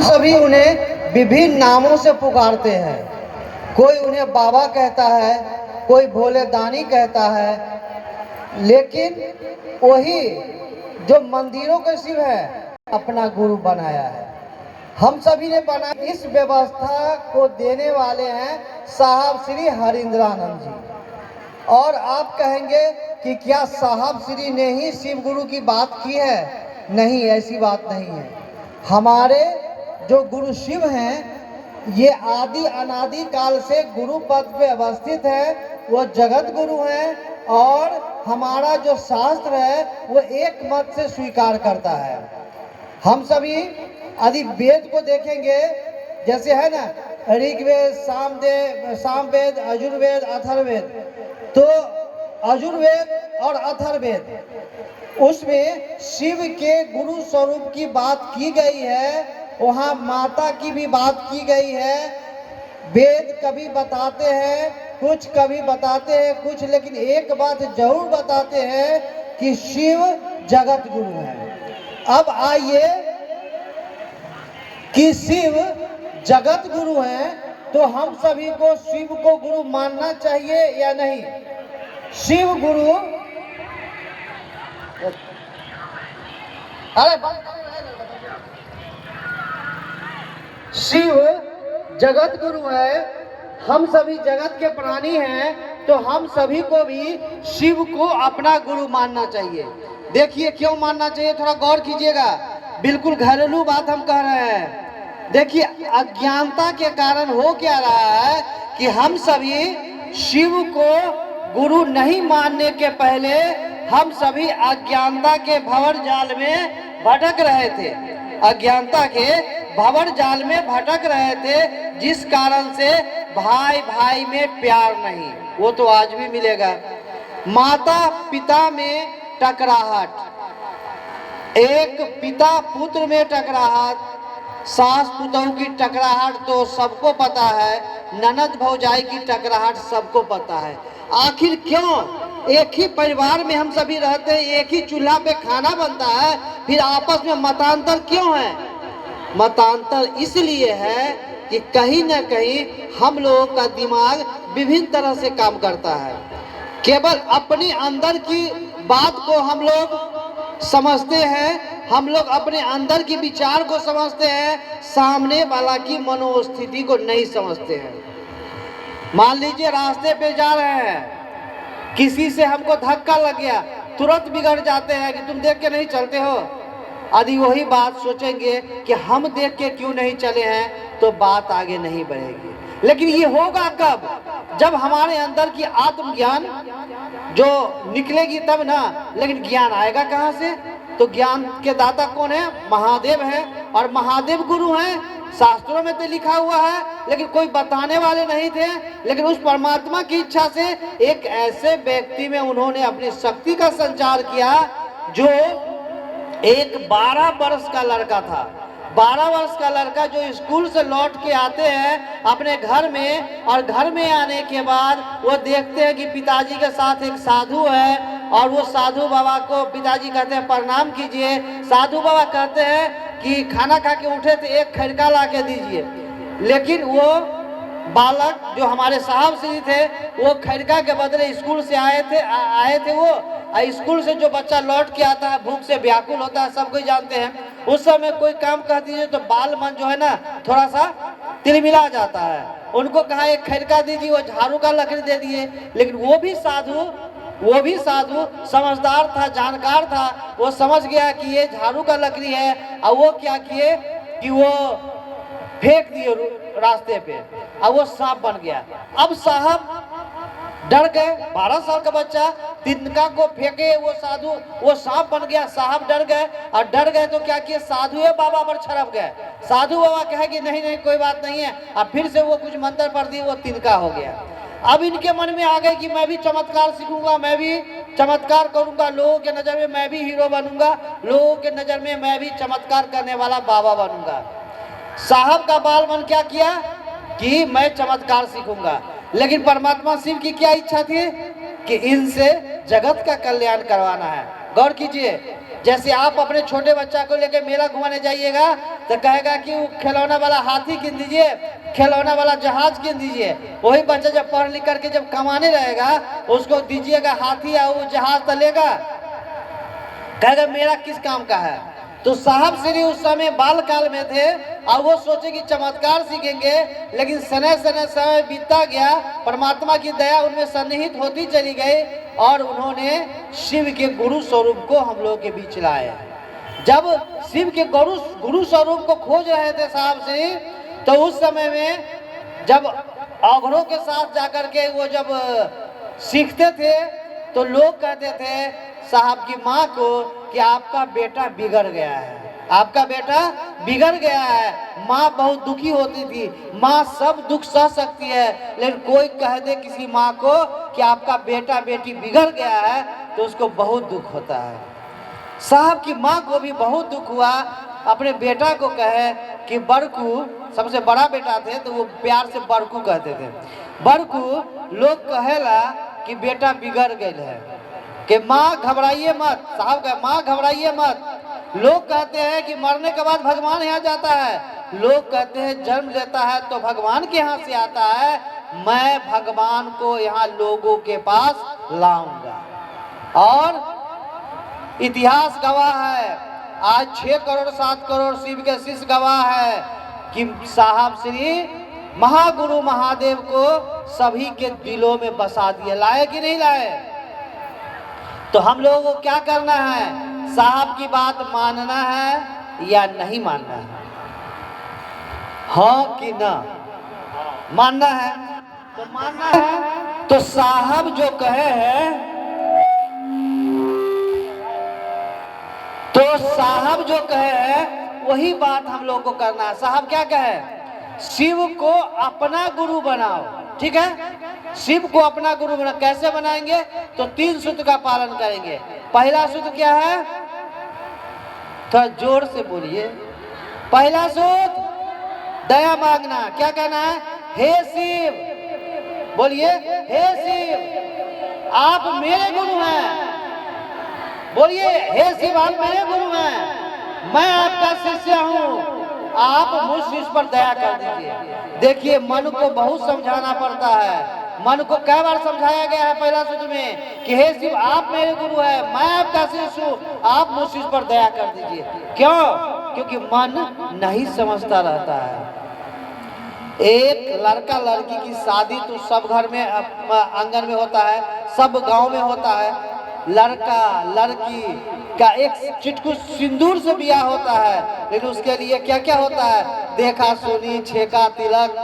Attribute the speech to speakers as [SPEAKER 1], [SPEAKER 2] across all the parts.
[SPEAKER 1] सभी उन्हें विभिन्न नामों से पुकारते हैं। कोई उन्हें बाबा कहता है, कोई भोले दानी कहता है, लेकिन वही जो मंदिरों के शिव है अपना गुरु बनाया है। हम सभी ने बनाया। इस व्यवस्था को देने वाले हैं साहब श्री हरिंद्रानंद जी। और आप कहेंगे कि क्या साहब श्री ने ही शिव गुरु की बात की है? नहीं, ऐसी बात नहीं है। हमारे जो गुरु शिव हैं ये आदि अनादि काल से गुरु पद पे अवस्थित है, वो जगत गुरु हैं। और हमारा जो शास्त्र है वो एक मत से स्वीकार करता है। हम सभी यदि वेद को देखेंगे, जैसे है ना ऋग्वेद, सामवेद, यजुर्वेद, अथर्ववेद, तो यजुर्वेद और अथर्ववेद उसमें शिव के गुरु स्वरूप की बात की गई है, वहाँ माता की भी बात की गई है। वेद कभी बताते हैं कुछ, कभी बताते हैं कुछ, लेकिन एक बात जरूर बताते हैं कि शिव जगत गुरु है। अब आइए कि शिव जगत गुरु हैं तो हम सभी को शिव को गुरु मानना चाहिए या नहीं? शिव गुरु, अरे शिव जगत गुरु है, हम सभी जगत के प्राणी हैं, तो हम सभी को भी शिव को अपना गुरु मानना चाहिए। देखिए क्यों मानना चाहिए, थोड़ा गौर कीजिएगा। बिल्कुल घरेलू बात हम कह रहे हैं। देखिए अज्ञानता के कारण हो क्या रहा है कि हम सभी शिव को गुरु नहीं मानने के पहले हम सभी अज्ञानता के भंवर जाल में भटक रहे थे। अज्ञानता के भंवर जाल में भटक रहे थे, जिस कारण से भाई भाई में प्यार नहीं, वो तो आज भी मिलेगा। माता पिता में टकराहट, एक पिता पुत्र में टकराहट, सास पुतोह की टकराहट तो सबको पता है, ननद भौजाई की टकराहट सबको पता है। आखिर क्यों? एक ही परिवार में हम सभी रहते हैं, एक ही चूल्हा पे खाना बनता है, फिर आपस में मतांतर क्यों है? मतांतर इसलिए है कि कहीं न कहीं हम लोगों का दिमाग विभिन्न तरह से काम करता है। केवल अपने अंदर की बात को हम लोग समझते हैं, हम लोग अपने अंदर की विचार को समझते हैं, सामने वाला की मनोस्थिति को नहीं समझते हैं। मान लीजिए रास्ते पे जा रहे हैं, किसी से हमको धक्का लग गया, तुरंत बिगड़ जाते हैं कि तुम देख के नहीं चलते हो। यदि वही बात सोचेंगे कि हम देख के क्यों नहीं चले हैं, तो बात आगे नहीं बढ़ेगी। लेकिन ये होगा कब? जब हमारे अंदर की आत्मज्ञान जो निकलेगी तब ना। लेकिन ज्ञान आएगा कहाँ से? तो ज्ञान के दाता कौन है? महादेव है, और महादेव गुरु हैं। शास्त्रों में तो लिखा हुआ है, लेकिन कोई बताने वाले नहीं थे। लेकिन उस परमात्मा की इच्छा से एक ऐसे व्यक्ति में उन्होंने अपनी शक्ति का संचार किया, जो एक 12 वर्ष का लड़का था। 12 वर्ष का लड़का जो स्कूल से लौट के आते हैं अपने घर में, और घर में आने के बाद वो देखते हैं कि पिताजी के साथ एक साधु है, और वो साधु बाबा को पिताजी कहते हैं प्रणाम कीजिए। साधु बाबा कहते हैं कि खाना खा के उठे थे, एक खड़का ला के दीजिए। लेकिन वो बालक जो हमारे साहब श्री थे, वो खड़का के बदले स्कूल से आए थे वो। स्कूल से जो बच्चा लौट के आता है भूख से व्याकुल होता है, सब कोई जानते हैं। उस समय कोई काम कह दीजिए तो बाल मन जो है ना थोड़ा सा तिलमिला जाता है। उनको कहा एक खड़का दीजिए, वो झाड़ू का लकड़ी दे दिए। लेकिन वो भी साधु समझदार था, जानकार था। वो समझ गया कि ये झाड़ू का लकड़ी है, और वो क्या किए कि वो फेंक दिए रास्ते पे, अब वो सांप बन गया। अब साहब डर गए, 12 साल का बच्चा तिनका को फेंके, वो साधु वो सांप बन गया। साहब डर गए, और डर गए तो क्या किए, साधु बाबा पर छड़प गए। साधु बाबा कहे कि नहीं नहीं कोई बात नहीं है, और फिर से वो कुछ मंत्र पढ़ दिए, वो तिनका हो गया। अब इनके मन में आ गए कि मैं भी चमत्कार सीखूंगा, मैं भी चमत्कार करूंगा, लोगों के नजर में मैं भी हीरो बनूंगा, लोगों के नजर में मैं भी चमत्कार करने वाला बाबा बनूंगा। साहब का बाल मन क्या किया कि मैं चमत्कार सीखूंगा। लेकिन परमात्मा शिव की क्या इच्छा थी कि इनसे जगत का कल्याण करवाना है। गौर कीजिए, जैसे आप अपने छोटे बच्चा को लेकर मेला घुमाने जाइएगा तो कहेगा कि वो खिलौना वाला हाथी कीन दीजिए, खिलौना वाला जहाज कीन दीजिए। वही बच्चा जब पढ़ लिख करके जब कमाने रहेगा उसको दीजिएगा हाथी या वो जहाज तो लेगा, कहेगा मेरा किस काम का है। तो साहब श्री उस समय बाल काल में थे और वो सोचे कि चमत्कार सीखेंगे, लेकिन समय बीतता गया, परमात्मा की दया उनमें सन्निहित होती चली गई और उन्होंने शिव के गुरु स्वरूप को हम लोगों के बीच लाए। जब शिव के गुरु स्वरूप को खोज रहे थे साहब श्री, तो उस समय में जब औघरों के साथ जाकर के वो जब सीखते थे तो लोग कहते थे साहब की माँ को कि आपका बेटा बिगड़ गया है, आपका बेटा बिगड़ गया है। माँ बहुत दुखी होती थी, माँ सब दुख सह सकती है, लेकिन कोई कह दे किसी माँ को कि आपका बेटा बेटी बिगड़ गया है तो उसको बहुत दुख होता है। साहब की माँ को भी बहुत दुख हुआ, अपने बेटा को कहे कि बड़कू, सबसे बड़ा बेटा थे तो वो प्यार से बड़कू कहते थे, बड़कू लोग कहेला कि बेटा बिगड़ गए है, कि माँ घबराइए मत। साहब कहे माँ घबराइए मत। लोग कहते हैं कि मरने के बाद भगवान यहाँ जाता है, लोग कहते हैं जन्म लेता है तो भगवान के यहाँ से आता है। मैं भगवान को यहाँ लोगों के पास लाऊंगा और इतिहास गवाह है, आज 6 करोड़ 7 करोड़ शिव के शिष्य गवाह है कि साहब श्री महागुरु महादेव को सभी के दिलों में बसा दिए। लाए कि नहीं लाए? तो हम लोगों को क्या करना है? साहब की बात मानना है या नहीं मानना है? हाँ कि ना? मानना है तो मानना है। तो साहब जो कहे हैं, तो साहब जो कहे हैं वही बात हम लोग को करना है। साहब क्या कहे? शिव को अपना गुरु बनाओ, ठीक है? शिव को अपना गुरु बनाओ। कैसे बनाएंगे? तो 3 सूत्र का पालन करेंगे। पहला सूत्र क्या है? थोड़ा जोर से बोलिए। पहला सूत्र दया मांगना। क्या कहना है? हे शिव, बोलिए हे शिव आप मेरे गुरु हैं। बोलिए हे शिव आप मेरे गुरु हैं, मैं आपका शिष्य हूँ, आप मुझ शिष्य पर दया कर दीजिए। देखिए मन को बहुत समझाना पड़ता है। मन को कई बार समझाया गया है पहला सूत्र में कि हे शिव आप मेरे गुरु हैं, मैं आपका शिष्य हूँ, आप मुझ शिष्य पर दया कर दीजिए। क्यों? क्योंकि मन नहीं समझता रहता है। एक लड़का लड़की की शादी तो सब घर में आंगन में होता है, सब गांव में होता है। लड़का लड़की का एक चिटकुट सिंदूर से ब्याह होता है, लेकिन उसके लिए क्या क्या होता है? देखा सुनी, छेका, तिलक,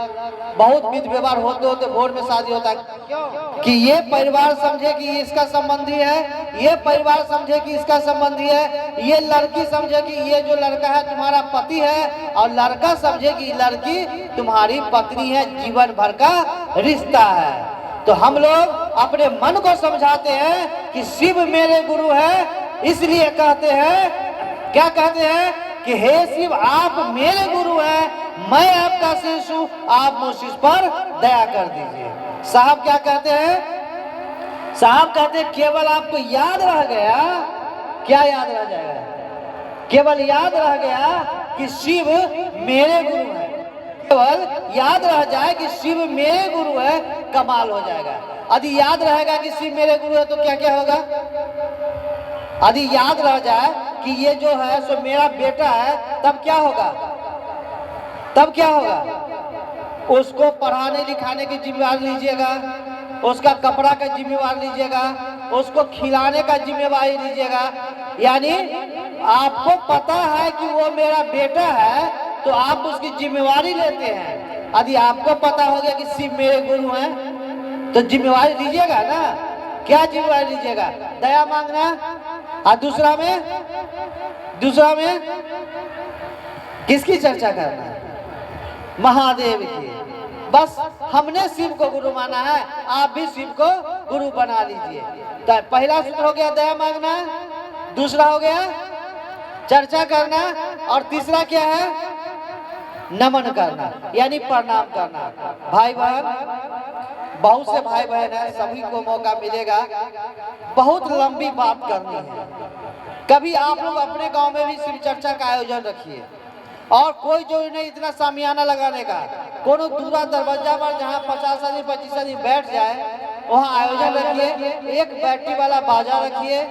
[SPEAKER 1] बहुत विध व्यवहार होते होते भोर में शादी होता है। क्यों? कि ये परिवार समझे कि इसका संबंधी है, ये परिवार समझे कि इसका संबंधी है, ये लड़की समझे कि ये जो लड़का है तुम्हारा पति है, और लड़का समझे कि लड़की तुम्हारी पत्नी है, जीवन भर का रिश्ता है। तो हम लोग अपने मन को समझाते हैं कि शिव मेरे गुरु है, इसलिए कहते हैं, क्या कहते हैं कि हे शिव आप मेरे गुरु हैं, मैं आपका शिष्य हूँ, आप मुझ शिष्य पर दया कर दीजिए। साहब क्या कहते हैं? साहब कहते हैं केवल आपको याद रह गया, क्या याद रह जाएगा? केवल याद रह गया कि शिव मेरे गुरु है, केवल याद रह जाए कि शिव मेरे गुरु है, कमाल हो जाएगा। यदि याद रहेगा कि शिव मेरे गुरु है तो क्या क्या होगा? यदि याद रह जाए कि ये जो है सो मेरा बेटा है, तब क्या होगा? तब क्या होगा? उसको पढ़ाने लिखाने की जिम्मेवारी लीजिएगा, उसका कपड़ा का जिम्मेवारी लीजिएगा, उसको खिलाने का जिम्मेवारी लीजिएगा। यानी आपको पता है कि वो मेरा बेटा है तो आप उसकी जिम्मेवारी लेते हैं। यदि आपको पता हो गया कि शिव मेरे गुरु हैं तो जिम्मेवारी लीजिएगा ना। क्या जिम्मेवारी लीजिएगा? दया मांगना। और दूसरा में किसकी चर्चा करना है? महादेव की। बस हमने शिव को गुरु माना है, आप भी शिव को गुरु बना लीजिए। तो पहला सूत्र हो गया दया मांगना, दूसरा हो गया चर्चा करना, और तीसरा क्या है? नमन करना, यानी प्रणाम करना। भाई बहन, बहुत से भाई बहन है, सभी को मौका मिलेगा। बहुत लंबी बात करनी है, कभी आप लोग अपने गांव में भी शिव चर्चा का आयोजन रखिए, और कोई जो नहीं इतना सामियाना लगाने का, कोनो दूरा दरवाजा पर जहाँ 50 आदमी 25 आदमी बैठ जाए वहाँ आयोजन रखिए, एक बैटरी वाला बाजा रखिए,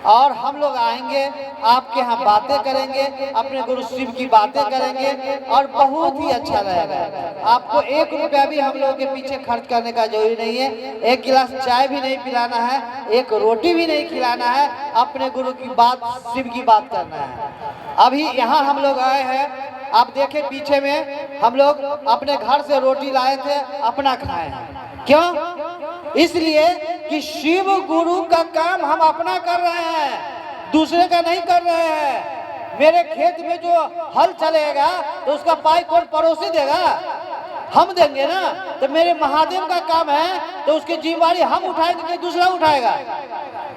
[SPEAKER 1] और हम लोग आएंगे, आपके यहाँ बातें करेंगे, अपने गुरु शिव की बातें करेंगे, और बहुत ही अच्छा रहेगा। आपको 1 रुपया भी हम लोगों के पीछे खर्च करने का जरूरी नहीं है, 1 गिलास चाय भी नहीं पिलाना है, 1 रोटी भी नहीं खिलाना है, अपने गुरु की बात, शिव की बात करना है। अभी यहाँ हम लोग आए हैं, आप देखें पीछे में हम लोग अपने घर से रोटी लाए थे, अपना खाए हैं। क्यों? इसलिए कि शिव गुरु का काम हम अपना कर रहे हैं, दूसरे का नहीं कर रहे हैं। मेरे खेत में जो हल चलेगा तो उसका पाई कौन पड़ोसी देगा? हम देंगे ना। तो मेरे महादेव का काम है तो उसकी जिम्मेवारी हम उठाएंगे कि दूसरा उठाएगा?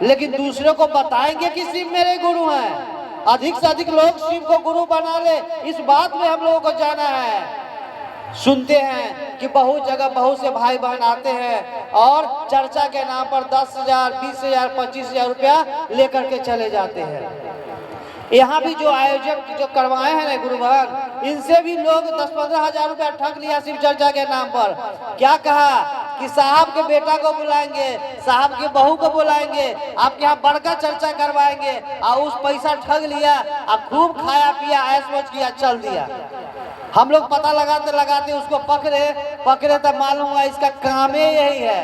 [SPEAKER 1] लेकिन दूसरे को बताएंगे कि शिव मेरे गुरु हैं। अधिक से अधिक लोग शिव को गुरु बना ले, इस बात में हम लोगों को जाना है। सुनते हैं कि बहुत जगह बहुत से भाई बहन आते हैं और चर्चा के नाम पर 10,000, 20,000, 25,000 रुपया लेकर के चले जाते हैं। यहाँ भी जो आयोजक जो करवाए हैं ना गुरुवार, इनसे भी लोग 10-15 हजार रुपया ठग लिया शिव चर्चा के नाम पर। क्या कहा कि साहब के बेटा को बुलाएंगे, साहब के बहू को बुलाएंगे, आपके यहाँ बड़का चर्चा करवाएंगे, और उस पैसा ठग लिया और खूब खाया पिया, ऐश मौज किया, चल दिया। हम लोग पता लगाते लगाते उसको पकड़े तो मालूम हुआ इसका काम ही यही है।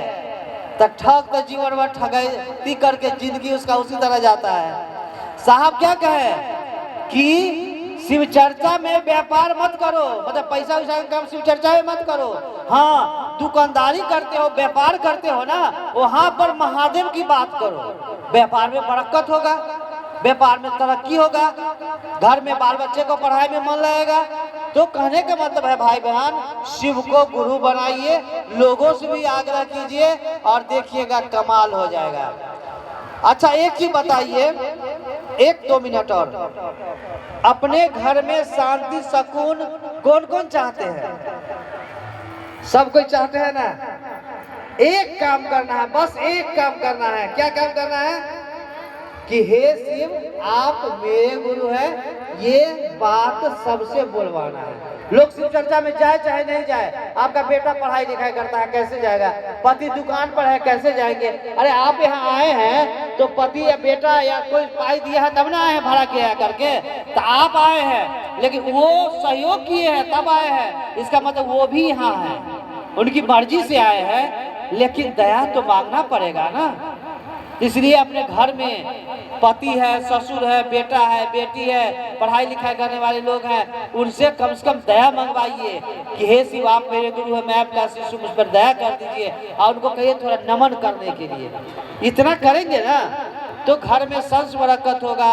[SPEAKER 1] तो ठग तो जीवन भर ठगी करके जिंदगी उसका उसी तरह जाता है। साहब क्या कहे कि शिव चर्चा में व्यापार मत करो, मतलब पैसा वैसा का काम शिव चर्चा में मत करो। हाँ, दुकानदारी करते हो, व्यापार करते हो ना, वहाँ पर महादेव की बात करो। व्यापार में बरकत होगा, व्यापार में तरक्की होगा, घर में बाल बच्चे को पढ़ाई में मन लगेगा। तो कहने का मतलब है भाई बहन, शिव को गुरु बनाइए, लोगों से भी आग्रह कीजिए और देखिएगा कमाल हो जाएगा। अच्छा एक ही बताइए, 1-2 मिनट और, अपने घर में शांति सुकून कौन कौन चाहते हैं? सब कोई चाहते हैं ना। एक काम करना है, बस एक काम करना है। क्या काम करना है? कि हे शिव आप मेरे गुरु हैं, ये बात सबसे बोलवाना है। लोग शिव चर्चा में जाए चाहे नहीं जाए, आपका बेटा पढ़ाई लिखाई करता है, कैसे जाएगा? पति दुकान पर है, कैसे जाएंगे? अरे आप यहाँ आए हैं तो पति या बेटा या कोई पाई दिया है तब ना आए हैं भाड़ा किया करके। तो आप आए हैं लेकिन वो सहयोग किए हैं तब आए हैं, इसका मतलब वो भी यहाँ है, उनकी मर्जी से आए हैं, लेकिन दया तो मांगना पड़ेगा ना। इसलिए अपने घर में पति है, ससुर है, बेटा है, बेटी है, पढ़ाई लिखाई करने वाले लोग हैं, उनसे कम से कम दया मंगवाइए कि हे शिव आप मेरे गुरु हैं, मैं आपका शिष्य, मुझ पर दया कर दीजिए, और उनको कहिए थोड़ा नमन करने के लिए। इतना करेंगे ना तो घर में संस बरकत होगा,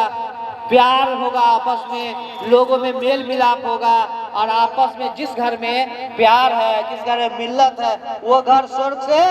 [SPEAKER 1] प्यार होगा, आपस में लोगों में मेल मिलाप होगा, और आपस में जिस घर में प्यार है, जिस घर में मिल्लत है, वो घर स्वर्ग से